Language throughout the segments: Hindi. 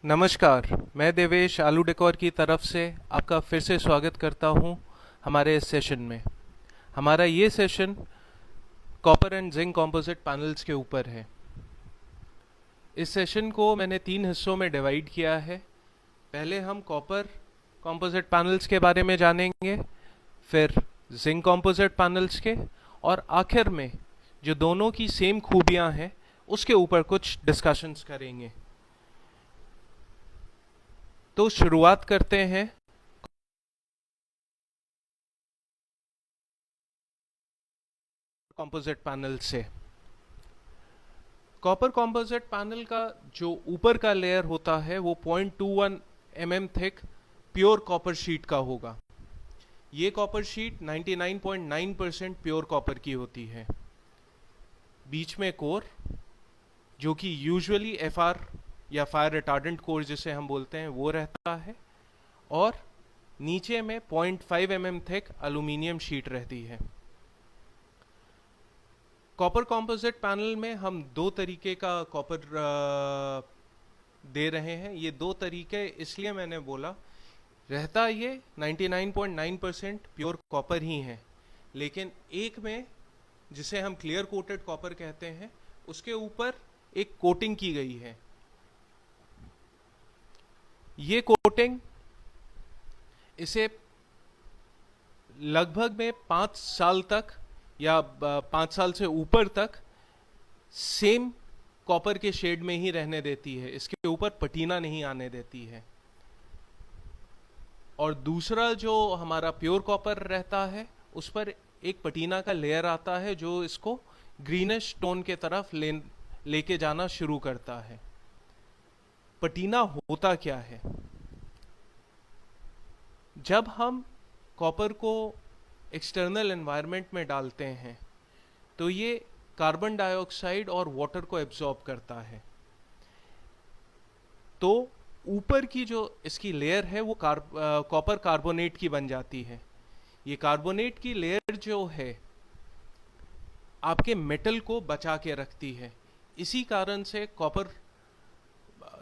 नमस्कार। मैं देवेश आलू डेकोर की तरफ से आपका फिर से स्वागत करता हूं हमारे इस सेशन में। हमारा ये session copper and zinc composite panels के ऊपर है। इस सेशन को मैंने 3 हिस्सों में डिवाइड किया है। पहले हम कॉपर कंपोजिट पैनल्स के बारे में जानेंगे, फिर जिंक कंपोजिट पैनल्स के, और आखिर में जो दोनों की सेम खूबियां हैं उसके ऊपर कुछ डिस्कशंस करेंगे। तो शुरुआत करते हैं कंपोजिट पैनल से। कॉपर कंपोजिट पैनल का जो ऊपर का लेयर होता है वो 0.21 mm thick pure copper sheet का होगा। ये कॉपर शीट 99.9% प्योर कॉपर की होती है। बीच में कोर, जो कि यूजुअली FR या फायर रिटार्डेंट कोर जिसे हम बोलते हैं वो रहता है, और नीचे में 0.5 mm थिक एल्यूमिनियम शीट रहती है। कॉपर कंपोजिट पैनल में हम दो तरीके का कॉपर दे रहे हैं। ये दो तरीके इसलिए मैंने बोला, रहता ये 99.9% प्योर कॉपर ही है, लेकिन एक में जिसे हम क्लियर कोटेड कॉपर कहते हैं उसके ऊपर एक कोटिंग की गई है। ये कोटिंग इसे लगभग में 5 साल तक या 5 साल से ऊपर तक सेम कॉपर के शेड में ही रहने देती है। इसके ऊपर पटीना नहीं आने देती है। और दूसरा जो हमारा प्योर कॉपर रहता है उस पर एक पटीना का लेयर आता है जो इसको ग्रीनिश टोन के तरफ लेके जाना शुरू करता है। पटीना होता क्या है? जब हम कॉपर को एक्सटर्नल एनवायरनमेंट में डालते हैं तो ये कार्बन डाइऑक्साइड और वाटर को एब्जॉर्ब करता है। तो ऊपर की जो इसकी लेयर है वो कॉपर कार्बोनेट की बन जाती है। ये कार्बोनेट की लेयर जो है आपके मेटल को बचा के रखती है। इसी कारण से कॉपर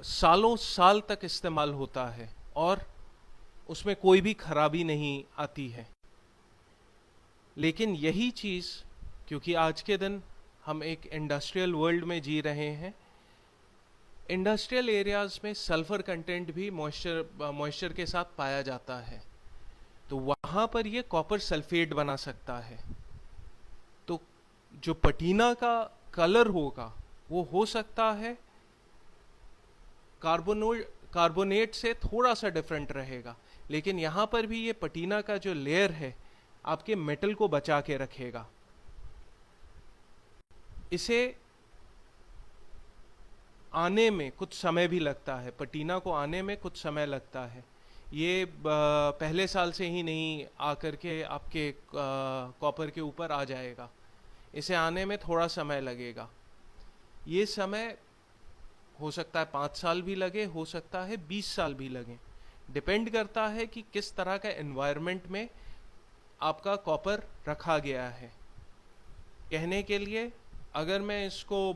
सालों साल तक इस्तेमाल होता है और उसमें कोई भी खराबी नहीं आती है। लेकिन यही चीज़, क्योंकि आज के दिन हम एक इंडस्ट्रियल वर्ल्ड में जी रहे हैं, इंडस्ट्रियल एरियाज में सल्फर कंटेंट भी मॉइस्चर के साथ पाया जाता है, तो वहाँ पर ये कॉपर सल्फेट बना सकता है। तो जो पटीना का कलर होगा वो हो सकता है कार्बोनेट से थोड़ा सा डिफरेंट रहेगा, लेकिन यहाँ पर भी ये पटीना का जो लेयर है आपके मेटल को बचा के रखेगा। इसे आने में कुछ समय भी लगता है, पटीना को आने में कुछ समय लगता है। ये पहले साल से ही नहीं आकर के आपके कॉपर के ऊपर आ जाएगा। इसे आने में थोड़ा समय लगेगा। ये समय हो सकता है 5 साल भी लगे, हो सकता है 20 साल भी लगे। डिपेंड करता है कि किस तरह का एनवायरनमेंट में आपका कॉपर रखा गया है। कहने के लिए, अगर मैं इसको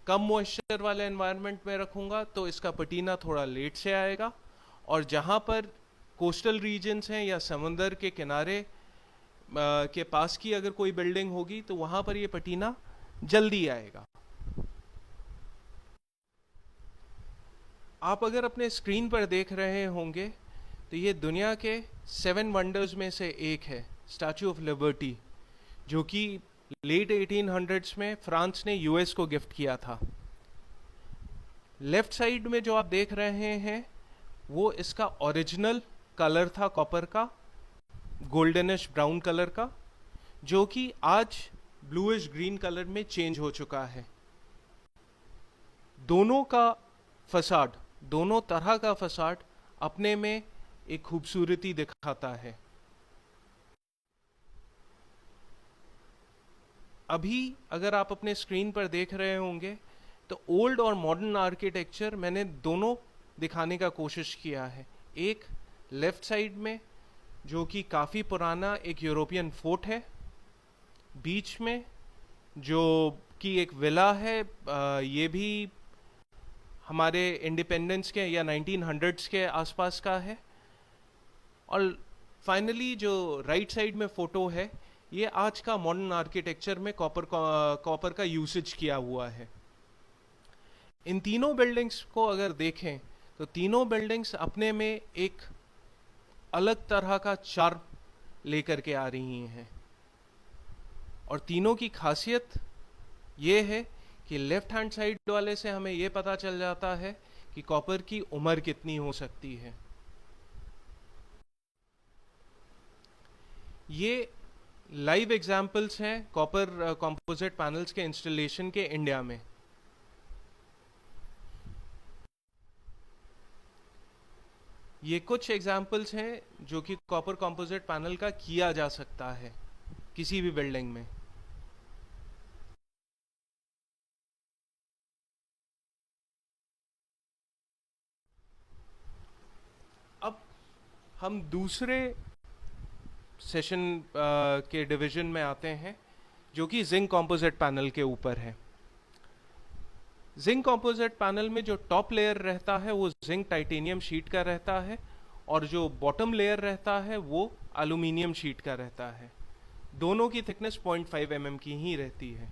कम मॉइस्चर वाले एनवायरनमेंट में रखूँगा तो इसका पटीना थोड़ा लेट से आएगा, और जहाँ पर कोस्टल रीजन्स हैं या समुंदर के किनारे के पास की अगर कोई बिल्डिंग होगी तो वहाँ पर ये पटीना जल्दी आएगा। आप अगर अपने स्क्रीन पर देख रहे होंगे तो ये दुनिया के 7 वंडर्स में से एक है, स्टैचू ऑफ लिबर्टी, जो कि लेट 1800s में फ्रांस ने यूएस को गिफ्ट किया था। लेफ्ट साइड में जो आप देख रहे हैं वो इसका ओरिजिनल कलर था कॉपर का, गोल्डनिश ब्राउन कलर का, जो कि आज ब्लूइश ग्रीन कलर में चेंज हो चुका है। दोनों का फसाड, दोनों तरह का फसाड अपने में एक खूबसूरती दिखाता है। अभी अगर आप अपने स्क्रीन पर देख रहे होंगे तो ओल्ड और मॉडर्न आर्किटेक्चर मैंने दोनों दिखाने का कोशिश किया है। एक लेफ्ट साइड में जो कि काफ़ी पुराना एक यूरोपियन फोर्ट है, बीच में जो कि एक विला है, ये भी हमारे इंडिपेंडेंस के या 1900s के आसपास का है। और फाइनली जो राइट साइड में फोटो है, ये आज का मॉडर्न आर्किटेक्चर में कॉपर का यूसेज किया हुआ है। इन तीनों बिल्डिंग्स को अगर देखें तो तीनों बिल्डिंग्स अपने में एक अलग तरह का चार्म लेकर के आ रही हैं, और तीनों की खासियत ये है कि लेफ्ट हैंड साइड वाले से हमें ये पता चल जाता है कि कॉपर की उम्र कितनी हो सकती है। ये लाइव एग्जाम्पल्स हैं कॉपर कंपोजिट पैनल्स के इंस्टॉलेशन के इंडिया में। ये कुछ एग्जाम्पल्स हैं जो कि कॉपर कंपोजिट पैनल का किया जा सकता है किसी भी बिल्डिंग में। अब हम दूसरे सेशन के डिवीजन में आते हैं, जो कि जिंक कंपोजिट पैनल के ऊपर है। जिंक कंपोजिट पैनल में जो टॉप लेयर रहता है वो जिंक टाइटेनियम शीट का रहता है, और जो बॉटम लेयर रहता है वो एल्यूमिनियम शीट का रहता है। दोनों की थिकनेस 0.5 mm की ही रहती है।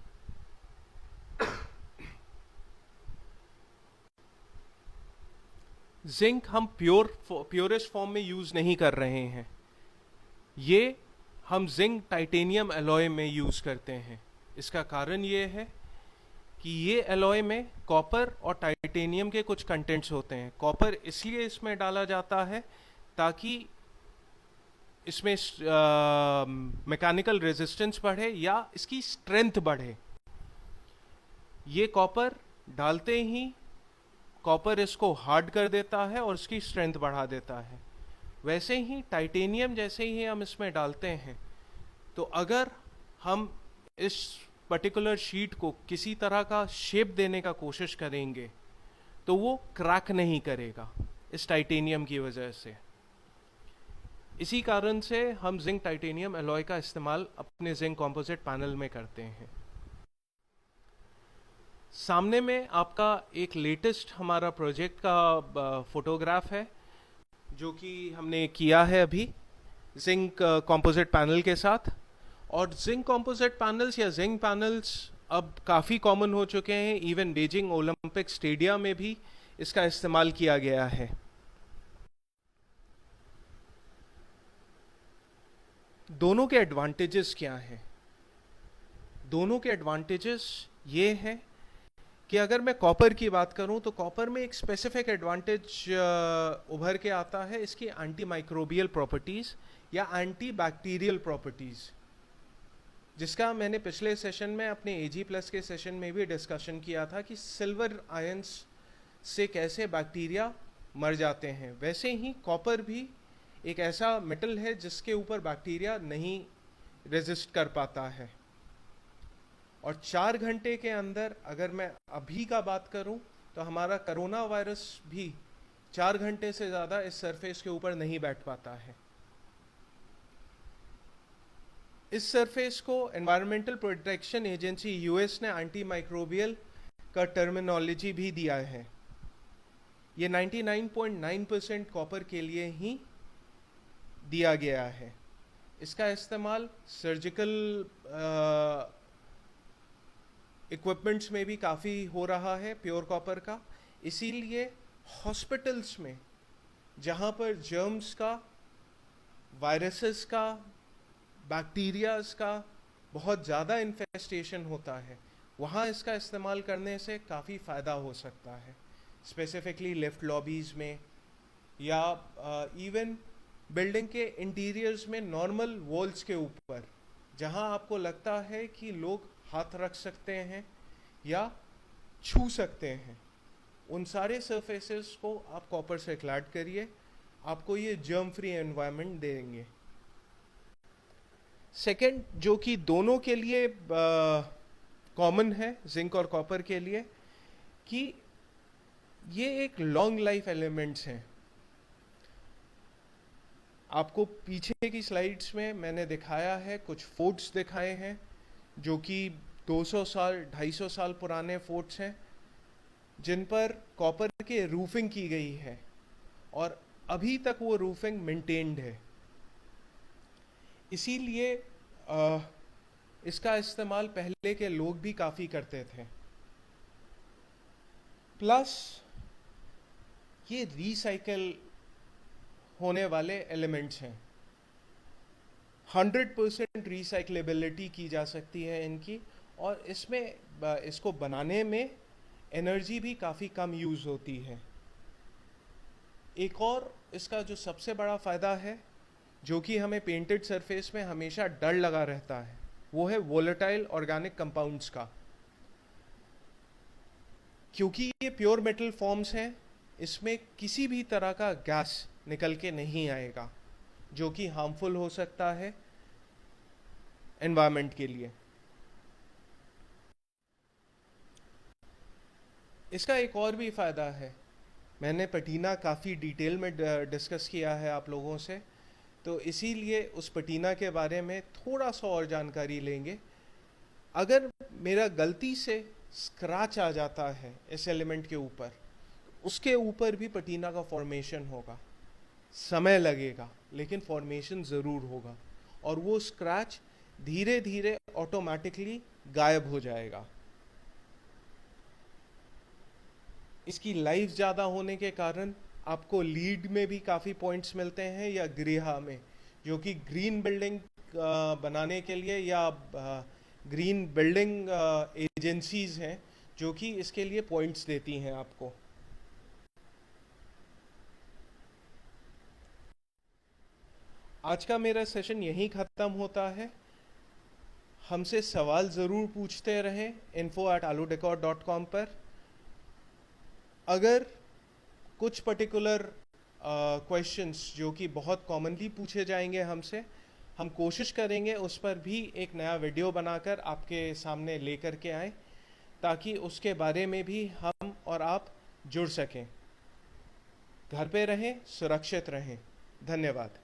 जिंक हम प्योरेस्ट फॉर्म में यूज नहीं कर रहे हैं, ये हम जिंक टाइटेनियम एलॉय में यूज करते हैं। इसका कारण ये है कि ये एलॉय में कॉपर और टाइटेनियम के कुछ कंटेंट्स होते हैं। कॉपर इसलिए इसमें डाला जाता है ताकि इसमें मैकेनिकल रेजिस्टेंस बढ़े या इसकी स्ट्रेंथ बढ़े। ये कॉपर डालते ही कॉपर इसको हार्ड कर देता है और इसकी स्ट्रेंथ बढ़ा देता है। वैसे ही टाइटेनियम जैसे ही हम इसमें डालते हैं, तो अगर हम इस पर्टिकुलर शीट को किसी तरह का शेप देने का कोशिश करेंगे तो वो क्रैक नहीं करेगा इस टाइटेनियम की वजह से। इसी कारण से हम जिंक टाइटेनियम एलॉय का इस्तेमाल अपने जिंक कंपोजिट पैनल में करते हैं। सामने में आपका एक लेटेस्ट हमारा प्रोजेक्ट का फोटोग्राफ है, जो कि हमने किया है अभी जिंक कंपोजिट पैनल के साथ। और जिंक कंपोजिट पैनल्स या जिंक पैनल्स अब काफ़ी कॉमन हो चुके हैं। इवन बीजिंग ओलंपिक स्टेडियम में भी इसका इस्तेमाल किया गया है। दोनों के एडवांटेजेस क्या हैं? दोनों के एडवांटेजेस ये हैं कि अगर मैं कॉपर की बात करूं तो कॉपर में एक स्पेसिफिक एडवांटेज उभर के आता है, इसकी एंटी माइक्रोबियल प्रॉपर्टीज़ या एंटी बैक्टीरियल प्रॉपर्टीज़, जिसका मैंने पिछले सेशन में अपने AG+ के सेशन में भी डिस्कशन किया था कि सिल्वर आयंस से कैसे बैक्टीरिया मर जाते हैं। वैसे ही कॉपर भी एक ऐसा मेटल है जिसके ऊपर बैक्टीरिया नहीं रेजिस्ट कर पाता है। और 4 घंटे के अंदर, अगर मैं अभी का बात करूं, तो हमारा कोरोना वायरस भी 4 घंटे से ज़्यादा इस सरफेस के ऊपर नहीं बैठ पाता है। इस सरफेस को एनवायरमेंटल प्रोटेक्शन एजेंसी US ने एंटी माइक्रोबियल का टर्मिनोलॉजी भी दिया है। ये 99.9% कॉपर के लिए ही दिया गया है। इसका इस्तेमाल सर्जिकल इक्विपमेंट्स में भी काफ़ी हो रहा है प्योर कॉपर का। इसीलिए हॉस्पिटल्स में जहाँ पर जर्म्स का, वायरसेस का, बैक्टीरियाज का बहुत ज़्यादा इन्फेस्टेशन होता है, वहाँ इसका इस्तेमाल करने से काफ़ी फ़ायदा हो सकता है। स्पेसिफिकली लिफ्ट लॉबीज़ में या इवन बिल्डिंग के इंटीरियर्स में नॉर्मल वॉल्स के ऊपर, जहाँ आपको लगता है कि लोग हाथ रख सकते हैं या छू सकते हैं, उन सारे सरफेसेस को आप कॉपर से क्लैड करिए, आपको ये जर्म फ्री एनवायरनमेंट देंगे। सेकेंड, जो कि दोनों के लिए कॉमन है, जिंक और कॉपर के लिए, कि ये एक लॉन्ग लाइफ एलिमेंट्स हैं। आपको पीछे की स्लाइड्स में मैंने दिखाया है, कुछ फोर्ट्स दिखाए हैं जो कि 200 साल 250 साल पुराने फोर्ट्स हैं। जिन पर कॉपर के रूफिंग की गई है और अभी तक वो रूफिंग मेंटेन्ड है। इसीलिए इसका इस्तेमाल पहले के लोग भी काफ़ी करते थे। प्लस ये रिसाइकल होने वाले एलिमेंट्स हैं, 100% रिसाइक्लेबिलिटी की जा सकती है इनकी, और इसमें इसको बनाने में एनर्जी भी काफ़ी कम यूज़ होती है। एक और इसका जो सबसे बड़ा फ़ायदा है, जो कि हमें पेंटेड सरफेस में हमेशा डर लगा रहता है, वो है वोलेटाइल ऑर्गेनिक कंपाउंड्स का। क्योंकि ये प्योर मेटल फॉर्म्स हैं, इसमें किसी भी तरह का गैस निकल के नहीं आएगा जो कि हार्मफुल हो सकता है एनवायरनमेंट के लिए। इसका एक और भी फ़ायदा है, मैंने पटीना काफ़ी डिटेल में डिस्कस किया है आप लोगों से, तो इसीलिए उस पटीना के बारे में थोड़ा सा और जानकारी लेंगे। अगर मेरा गलती से स्क्रैच आ जाता है इस एलिमेंट के ऊपर, उसके ऊपर भी पटीना का फॉर्मेशन होगा, समय लगेगा लेकिन फॉर्मेशन ज़रूर होगा, और वो स्क्रैच धीरे धीरे ऑटोमेटिकली गायब हो जाएगा। इसकी लाइफ ज़्यादा होने के कारण आपको लीड में भी काफ़ी पॉइंट्स मिलते हैं, या गृह में, जो कि ग्रीन बिल्डिंग बनाने के लिए, या ग्रीन बिल्डिंग एजेंसीज हैं जो कि इसके लिए पॉइंट्स देती हैं आपको। आज का मेरा सेशन यहीं ख़त्म होता है। हमसे सवाल ज़रूर पूछते रहें info@aludecor.com पर। अगर कुछ पर्टिकुलर क्वेश्चंस जो कि बहुत कॉमनली पूछे जाएंगे हमसे, हम कोशिश करेंगे उस पर भी एक नया वीडियो बनाकर आपके सामने लेकर के आएँ, ताकि उसके बारे में भी हम और आप जुड़ सकें। घर पे रहें, सुरक्षित रहें। धन्यवाद।